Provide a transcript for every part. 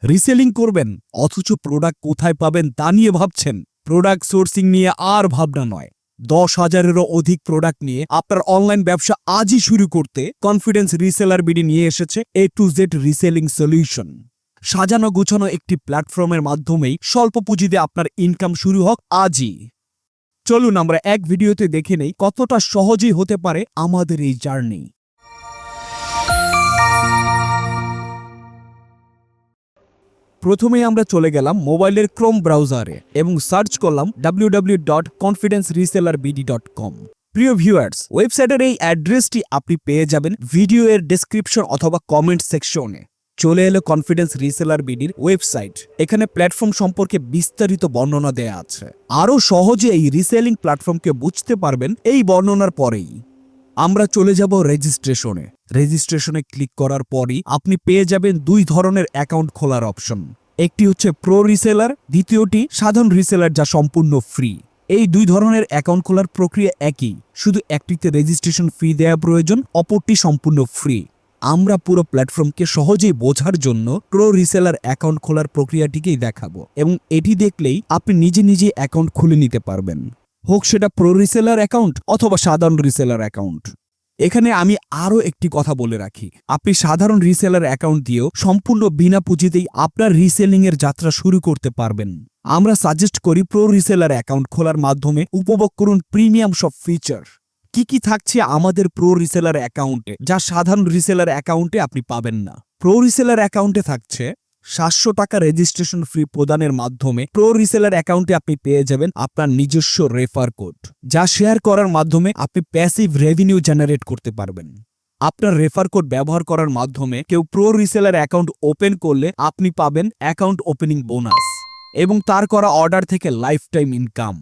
Reselling করবেন অথচ product কোথায় পাবেন তা নিয়ে ভাবছেন? প্রোডাক্ট সোর্সিং নিয়ে আর ভাবনা নয়। 10,000-এরও অধিক প্রোডাক্ট নিয়ে আপনার অনলাইন ব্যবসা আজই শুরু করতে কনফিডেন্স রিসেলার বিডি নিয়ে এসেছে A to Z reselling solution. সাজানো গুছানো একটি প্ল্যাটফর্মের মাধ্যমেই স্বল্প পুঁজিতে আপনার ইনকাম শুরু হোক আজই। চলুন আমরা এক ভিডিওতে দেখে নেই কতটা সহজেই হতে পারে আমাদের এই জার্নি। প্রথমেই আমরা চলে গেলাম মোবাইলের ক্রোম ব্রাউজারে এবং সার্চ করলাম www.confidenceresellerbd.com। প্রিয় ভিউয়ার্স, ওয়েবসাইটের এই অ্যাড্রেসটি আপনি পেয়ে যাবেন ভিডিও এর ডেসক্রিপশন অথবা কমেন্ট সেকশনে। চলে এলো কনফিডেন্স রিসেলার বিডির ওয়েবসাইট। এখানে প্ল্যাটফর্ম সম্পর্কে বিস্তারিত বর্ণনা দেয়া আছে। আরও সহজে এই রিসেলিং প্ল্যাটফর্মকে বুঝতে পারবেন এই বর্ণনার পরেই। আমরা চলে যাব রেজিস্ট্রেশনে। রেজিস্ট্রেশনে ক্লিক করার পরই আপনি পেয়ে যাবেন দুই ধরনের অ্যাকাউন্ট খোলার অপশন। একটি হচ্ছে প্রো রিসেলার, দ্বিতীয়টি সাধারণ রিসেলার, যা সম্পূর্ণ ফ্রি। এই দুই ধরনের অ্যাকাউন্ট খোলার প্রক্রিয়া একই, শুধু একটিতে রেজিস্ট্রেশন ফি দেওয়া প্রয়োজন, অপরটি সম্পূর্ণ ফ্রি। আমরা পুরো প্ল্যাটফর্মকে সহজেই বোঝার জন্য প্রো রিসেলার অ্যাকাউন্ট খোলার প্রক্রিয়াটিকেই দেখাবো এবং এটি দেখলেই আপনি নিজে নিজে অ্যাকাউন্ট খুলে নিতে পারবেন, হোক সেটা প্রো রিসেলার অ্যাকাউন্ট অথবা সাধারণ রিসেলার অ্যাকাউন্ট। এখানে আমি আরও একটি কথা বলে রাখি, আপনি সাধারণ রিসেলার অ্যাকাউন্ট দিয়েও সম্পূর্ণ বিনা পুঁজিতেই আপনার রিসেলিং এর যাত্রা শুরু করতে পারবেন। আমরা সাজেস্ট করি প্রো রিসেলার অ্যাকাউন্ট খোলার মাধ্যমে উপভোগ করুন প্রিমিয়াম সব ফিচার। কি থাকছে আমাদের প্রো রিসেলার অ্যাকাউন্টে যা সাধারণ রিসেলার অ্যাকাউন্টে আপনি পাবেন না? প্রো রিসেলার অ্যাকাউন্টে থাকছে 700 টাকা রেজিস্ট্রেশন ফি প্রদানের মাধ্যমে প্রো রিসেলার অ্যাকাউন্টে আপনি পেয়ে যাবেন আপনার নিজস্ব রেফার কোড, যা শেয়ার করার মাধ্যমে আপনি প্যাসিভ রেভিনিউ জেনারেট করতে পারবেন। আপনার রেফার কোড ব্যবহার করার মাধ্যমে কেউ প্রো রিসেলার অ্যাকাউন্ট ওপেন করলে আপনি পাবেন অ্যাকাউন্ট ওপেনিং বোনাস এবং তার করা অর্ডার থেকে লাইফ টাইম ইনকাম,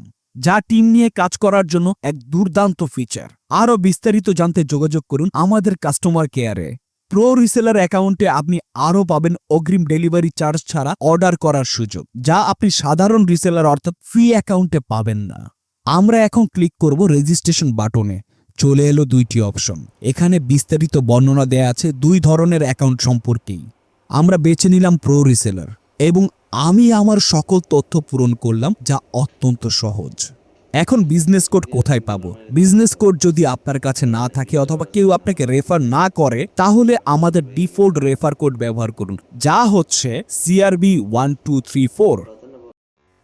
যা টিম নিয়ে কাজ করার জন্য এক দুর্দান্ত ফিচার। আরও বিস্তারিত জানতে যোগাযোগ করুন আমাদের কাস্টমার কেয়ারে। প্রো রিসেলার অ্যাকাউন্টে আপনি আরও পাবেন অগ্রিম ডেলিভারি চার্জ ছাড়া অর্ডার করার সুযোগ, যা আপনি সাধারণ রিসেলার অর্থাৎ ফ্রি অ্যাকাউন্টে পাবেন না। আমরা এখন ক্লিক করব রেজিস্ট্রেশন বাটনে। চলে এলো দুইটি অপশন। এখানে বিস্তারিত বর্ণনা দেয়া আছে দুই ধরনের অ্যাকাউন্ট সম্পর্কেই। আমরা বেছে নিলাম প্রো রিসেলার এবং আমি আমার সকল তথ্য পূরণ করলাম, যা অত্যন্ত সহজ। এখন বিজনেস কোড কোথায় পাবো? বিজনেস কোড যদি আপনার কাছে না থাকে অথবা কেউ আপনাকে রেফার না করে, তাহলে আমাদের ডিফল্ট রেফার কোড ব্যবহার করুন, যা হচ্ছে CRB1234।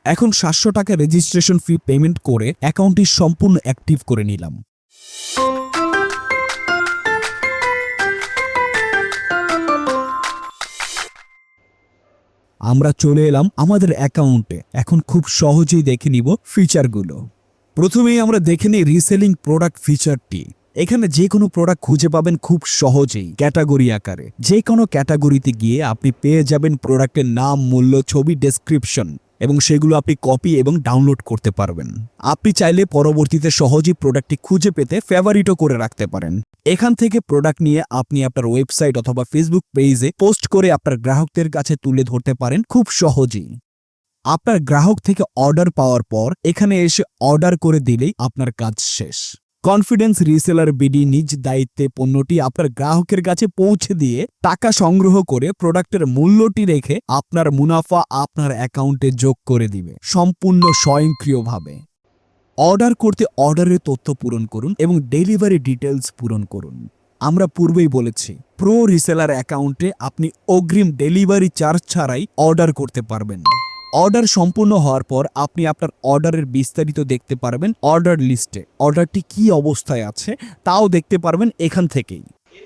এখন 700 টাকা রেজিস্ট্রেশন ফি পেমেন্ট করে অ্যাকাউন্টটি সম্পূর্ণ অ্যাক্টিভ করে নিলাম। আমরা চলে এলাম আমাদের অ্যাকাউন্টে। এখন খুব সহজেই দেখে নিব ফিচারগুলো। প্রথমেই আমরা দেখে নিই রিসেলিং প্রোডাক্ট ফিচারটি। এখানে যে কোনো প্রোডাক্ট খুঁজে পাবেন খুব সহজেই ক্যাটাগরি আকারে। যে কোনো ক্যাটাগরিতে গিয়ে আপনি পেয়ে যাবেন প্রোডাক্টের নাম, মূল্য, ছবি, ডেসক্রিপশন এবং সেগুলো আপনি কপি এবং ডাউনলোড করতে পারবেন। আপনি চাইলে পরবর্তীতে সহজেই প্রোডাক্টটি খুঁজে পেতে ফেভারিটও করে রাখতে পারেন। এখান থেকে প্রোডাক্ট নিয়ে আপনি আপনার ওয়েবসাইট অথবা ফেসবুক পেজে পোস্ট করে আপনার গ্রাহকদের কাছে তুলে ধরতে পারেন খুব সহজেই। আপনার গ্রাহক থেকে অর্ডার পাওয়ার পর এখানে এসে অর্ডার করে দিলেই আপনার কাজ শেষ। কনফিডেন্স রিসেলার বিডি নিজ দায়িত্বে পণ্যটি আপনার গ্রাহকের কাছে পৌঁছে দিয়ে টাকা সংগ্রহ করে প্রোডাক্টের মূল্যটি রেখে আপনার মুনাফা আপনার অ্যাকাউন্টে যোগ করে দিবে সম্পূর্ণ স্বয়ংক্রিয়ভাবে। অর্ডার করতে অর্ডারের তথ্য পূরণ করুন এবং ডেলিভারি ডিটেলস পূরণ করুন। আমরা পূর্বেই বলেছি, প্রো রিসেলার অ্যাকাউন্টে আপনি অগ্রিম ডেলিভারি চার্জ ছাড়াই অর্ডার করতে পারবেন। অর্ডার সম্পূর্ণ হওয়ার পর আপনি আপনার অর্ডারের বিস্তারিত দেখতে পারবেন অর্ডার লিস্টে। অর্ডারটি কি অবস্থায় আছে তাও দেখতে পারবেন এখান থেকেই।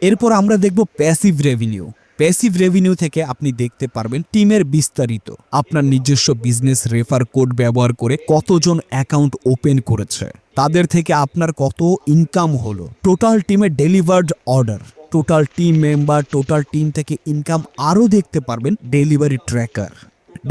এরপর আমরা দেখব প্যাসিভ রেভিনিউ। প্যাসিভ রেভিনিউ থেকে আপনি দেখতে পারবেন টিমের বিস্তারিত, আপনার নিজস্ব বিজনেস রেফার কোড ব্যবহার করে কতজন অ্যাকাউন্ট ওপেন করেছে, তাদের থেকে আপনার কত ইনকাম হলো, টোটাল টিমের delivered order, total team member, total team থেকে ইনকাম। আরও দেখতে পারবেন ডেলিভারি ট্র্যাকার।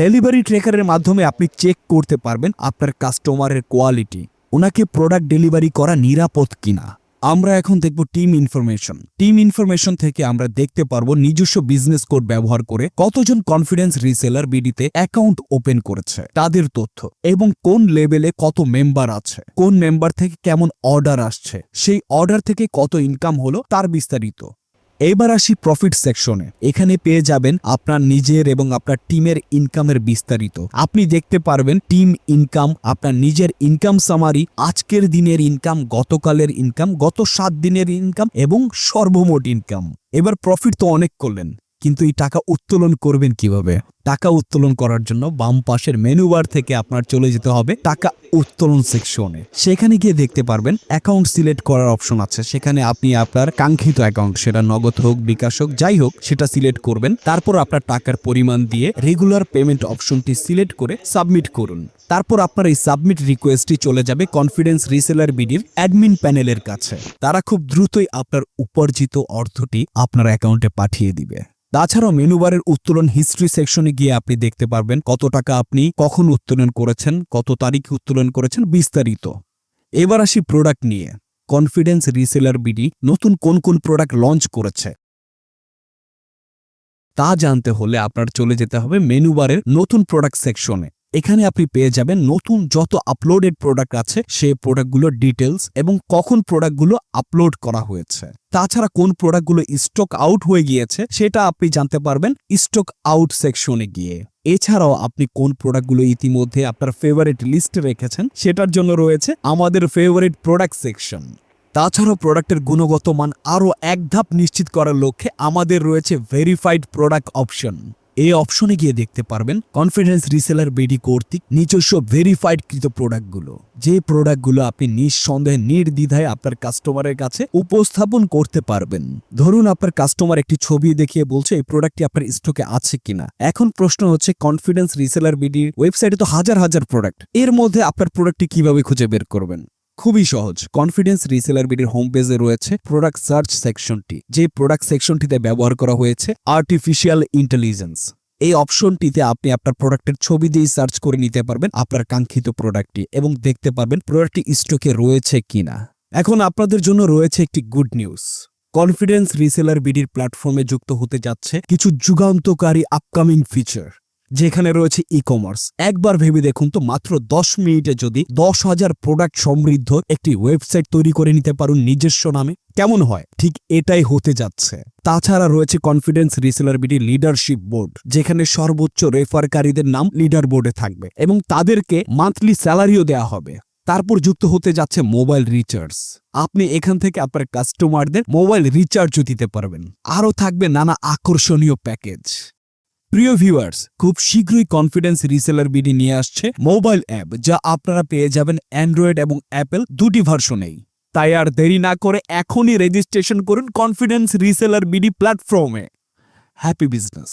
ডেলিভারি ট্র্যাকারের মাধ্যমে আপনি চেক করতে পারবেন আপনার কাস্টমারের কোয়ালিটি, ওনাকে প্রোডাক্ট ডেলিভারি করা নিরাপদ কিনা। আমরা এখন দেখব টিম ইনফরমেশন। টিম ইনফরমেশন থেকে আমরা দেখতে পারবো নিজস্ব বিজনেস কোড ব্যবহার করে কতজন কনফিডেন্স রিসেলার বিডিতে অ্যাকাউন্ট ওপেন করেছে, তাদের তথ্য এবং কোন লেভেলে কত মেম্বার আছে, কোন মেম্বার থেকে কেমন অর্ডার আসছে, সেই অর্ডার থেকে কত ইনকাম হলো তার বিস্তারিত। এবার আসি প্রফিট সেকশনে। এখানে পেয়ে যাবেন আপনার নিজের এবং আপনার টিমের ইনকামের বিস্তারিত। আপনি দেখতে পারবেন টিম ইনকাম, আপনার নিজের ইনকাম সামারি, আজকের দিনের ইনকাম, গতকালের ইনকাম, গত 7 দিনের ইনকাম এবং সর্বমোট ইনকাম। এবার প্রফিট তো অনেক করলেন, কিন্তু এই টাকা উত্তোলন করবেন কিভাবে? টাকা উত্তোলন করার জন্য বাম পাশের মেনু বার থেকে আপনার চলে যেতে হবে টাকা উত্তোলন সেকশনে। সেখানে গিয়ে দেখতে পারবেন অ্যাকাউন্ট সিলেক্ট করার অপশন আছে। সেখানে আপনি আপনার কাঙ্ক্ষিত অ্যাকাউন্ট, সেটা নগদ হোক, বিকাশ হোক, যাই হোক, সেটা সিলেক্ট করবেন। তারপর আপনার টাকার পরিমাণ দিয়ে রেগুলার পেমেন্ট অপশনটি সিলেক্ট করে সাবমিট করুন। তারপর আপনার এই সাবমিট রিকোয়েস্টটি চলে যাবে কনফিডেন্স রিসেলার বিডির অ্যাডমিন প্যানেলের কাছে। তারা খুব দ্রুতই আপনার উপার্জিত অর্থটি আপনার অ্যাকাউন্টে পাঠিয়ে দিবে। তাছাড়াও মেনুবারের উত্তোলন হিস্ট্রি সেকশনে গিয়ে আপনি দেখতে পারবেন কত টাকা আপনি কখন উত্তোলন করেছেন, কত তারিখে উত্তোলন করেছেন, বিস্তারিত। এবার আসি প্রোডাক্ট নিয়ে। কনফিডেন্স রিসেলার বিডি নতুন কোন কোন প্রোডাক্ট লঞ্চ করেছে তা জানতে হলে আপনার চলে যেতে হবে মেনুবারের নতুন প্রোডাক্ট সেকশনে। এখানে আপনি পেয়ে যাবেন নতুন যত আপলোডেড প্রোডাক্ট আছে সেই প্রোডাক্টগুলোর ডিটেলস এবং কখন প্রোডাক্টগুলো আপলোড করা হয়েছে। তাছাড়া কোন প্রোডাক্টগুলো স্টক আউট হয়ে গিয়েছে সেটা আপনি জানতে পারবেন স্টক আউট সেকশনে গিয়ে। এছাড়াও আপনি কোন প্রোডাক্টগুলো ইতিমধ্যে আপনার ফেভারিট লিস্টে রেখেছেন সেটার জন্য রয়েছে আমাদের ফেভারিট প্রোডাক্ট সেকশন। তাছাড়াও প্রোডাক্টের গুণগত মান আরও এক ধাপ নিশ্চিত করার লক্ষ্যে আমাদের রয়েছে ভেরিফাইড প্রোডাক্ট অপশন। এই অপশনে গিয়ে দেখতে পারবেন কনফিডেন্স রিসেলার বিডি কর্তৃক নিজস্ব ভেরিফাইড কৃত প্রোডাক্টগুলো, যে প্রোডাক্টগুলো আপনি নিঃসন্দেহে নির্দ্বিধায় আপনার কাস্টমারের কাছে উপস্থাপন করতে পারবেন। ধরুন আপনার কাস্টমার একটি ছবি দেখিয়ে বলছে এই প্রোডাক্টটি আপনার স্টকে আছে কিনা। এখন প্রশ্ন হচ্ছে কনফিডেন্স রিসেলার বিডির ওয়েবসাইটে তো হাজার হাজার প্রোডাক্ট, এর মধ্যে আপনার প্রোডাক্টটি কিভাবে খুঁজে বের করবেন? খুবই সহজ। কনফিডেন্স রিসেলার বিডির হোম পেজে রয়েছে প্রোডাক্ট সার্চ সেকশনটি, যে প্রোডাক্ট সেকশনটিতে ব্যবহার করা হয়েছে আর্টিফিশিয়াল ইন্টেলিজেন্স। এই অপশনটিতে আপনি আপনার প্রোডাক্টের ছবি দিয়ে সার্চ করে নিতে পারবেন আপনার কাঙ্ক্ষিত প্রোডাক্টটি এবং দেখতে পারবেন প্রোডাক্টটি স্টকে রয়েছে কিনা। এখন আপনাদের জন্য রয়েছে একটি গুড নিউজ। কনফিডেন্স রিসেলার বিডির প্ল্যাটফর্মে যুক্ত হতে যাচ্ছে কিছু যুগান্তকারী আপকামিং ফিচার, যেখানে রয়েছে ই কমার্স। একবার ভেবে দেখুন তো, মাত্র 10 মিনিটে যদি 10,000 প্রোডাক্ট সমৃদ্ধ একটি ওয়েবসাইট তৈরি করে নিতে পারুন নিজস্ব নামে, কেমন হয়? ঠিক এটাই হতে যাচ্ছে। তাছাড়া রয়েছে confidence reseller BD leadership board, যেখানে সর্বোচ্চ রেফারকারীদের নাম লিডার বোর্ডে থাকবে এবং তাদেরকে মান্থলি স্যালারিও দেওয়া হবে। তারপর যুক্ত হতে যাচ্ছে মোবাইল রিচার্জ। আপনি এখান থেকে আপনার কাস্টমারদের মোবাইল রিচার্জও দিতে পারবেন। আরও থাকবে নানা আকর্ষণীয় প্যাকেজ। প্রিয় ভিউয়ার্স, খুব শীঘ্রই কনফিডেন্স রিসেলার বিডি নিয়ে আসছে মোবাইল অ্যাপ, যা আপনারা পেয়ে যাবেন অ্যান্ড্রয়েড এবং অ্যাপেল দুটি ভার্সনেই। তাই আর দেরি না করে এখনই রেজিস্ট্রেশন করুন কনফিডেন্স রিসেলার বিডি প্ল্যাটফর্মে। Happy business.